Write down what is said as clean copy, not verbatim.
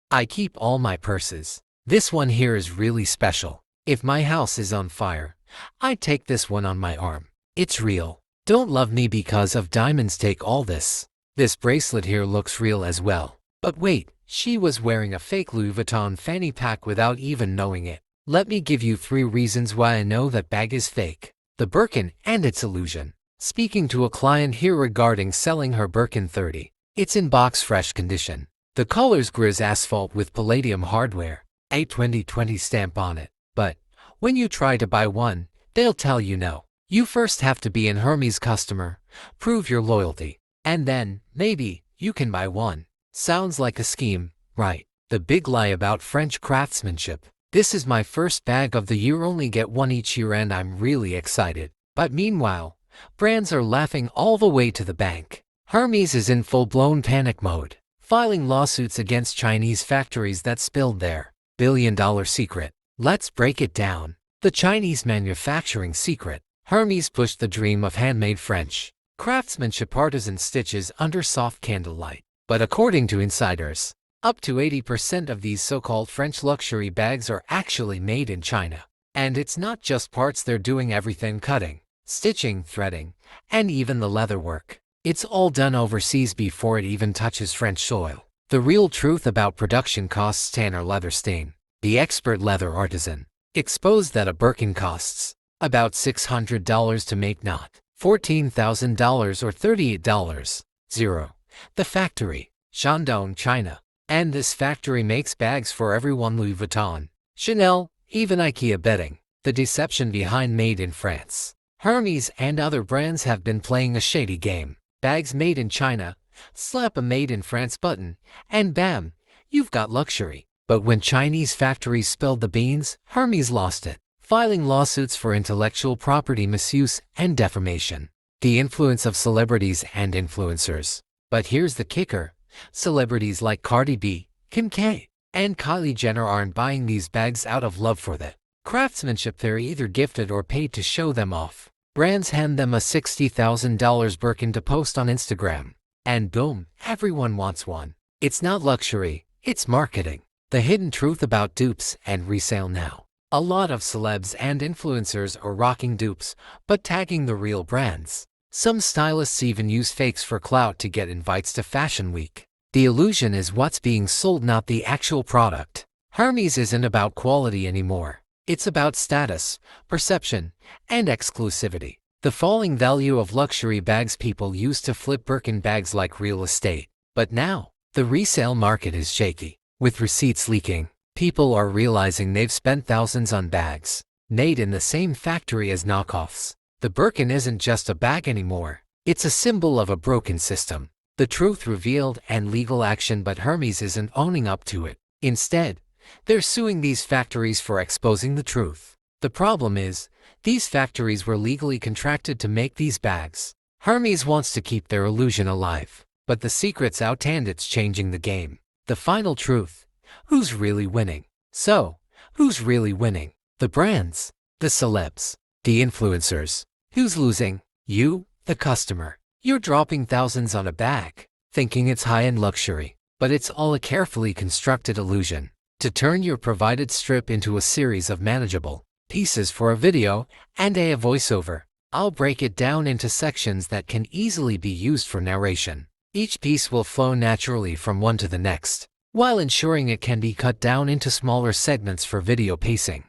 I keep all my purses. This one here is really special. If my house is on fire, I'd take this one on my arm. It's real. Don't love me because of diamonds, take all this. This bracelet here looks real as well. But wait, she was wearing a fake Louis Vuitton fanny pack without even knowing it. Let me give you 3 reasons why I know that bag is fake. The Birkin and its illusion. Speaking to a client here regarding selling her Birkin 30. It's in box fresh condition. The color's gris asphalt with palladium hardware. A 2020 stamp on it. But when you try to buy one, they'll tell you no. You first have to be an Hermes customer, prove your loyalty, and then, maybe, you can buy one. Sounds like a scheme, right? The big lie about French craftsmanship. This is my first bag of the year, only get one each year, and I'm really excited. But meanwhile, brands are laughing all the way to the bank. Hermes is in full-blown panic mode, filing lawsuits against Chinese factories that spilled their billion-dollar secret. Let's break it down. The Chinese manufacturing secret. Hermes pushed the dream of handmade French craftsmanship artisan stitches under soft candlelight. But according to insiders, up to 80% of these so-called French luxury bags are actually made in China. And it's not just parts, they're doing everything: cutting, stitching, threading, and even the leather work. It's all done overseas before it even touches French soil. The real truth about production costs. Tanner Leatherstein, the expert leather artisan, exposed that a Birkin costs about $600 to make, not $14,000 or $38. The factory, Shandong, China. And this factory makes bags for everyone: Louis Vuitton, Chanel, even IKEA. Betting the deception behind made in France. Hermes and other brands have been playing a shady game. Bags made in China, slap a made in France button, and bam, you've got luxury. But when Chinese factories spilled the beans, Hermes lost it, filing lawsuits for intellectual property misuse and defamation. The influence of celebrities and influencers. But here's the kicker. Celebrities like Cardi B, Kim K, and Kylie Jenner aren't buying these bags out of love for the craftsmanship. They're either gifted or paid to show them off. Brands hand them a $60,000 Birkin to post on Instagram. And boom, everyone wants one. It's not luxury, it's marketing. The hidden truth about dupes and resale now. A lot of celebs and influencers are rocking dupes, but tagging the real brands. Some stylists even use fakes for clout to get invites to Fashion Week. The illusion is what's being sold, not the actual product. Hermes isn't about quality anymore. It's about status, perception, and exclusivity. The falling value of luxury bags. People used to flip Birkin bags like real estate. But now, the resale market is shaky. With receipts leaking, people are realizing they've spent thousands on bags made in the same factory as knockoffs. The Birkin isn't just a bag anymore. It's a symbol of a broken system. The truth revealed and legal action, but Hermes isn't owning up to it. Instead, they're suing these factories for exposing the truth. The problem is, these factories were legally contracted to make these bags. Hermes wants to keep their illusion alive, but the secret's out and it's changing the game. The final truth: who's really winning? So, who's really winning? The brands, the celebs, the influencers. Who's losing? You, the customer. You're dropping thousands on a bag, thinking it's high-end luxury, but it's all a carefully constructed illusion to turn your provided strip into a series of manageable pieces for a video and a voiceover. I'll break it down into sections that can easily be used for narration. Each piece will flow naturally from one to the next, while ensuring it can be cut down into smaller segments for video pacing.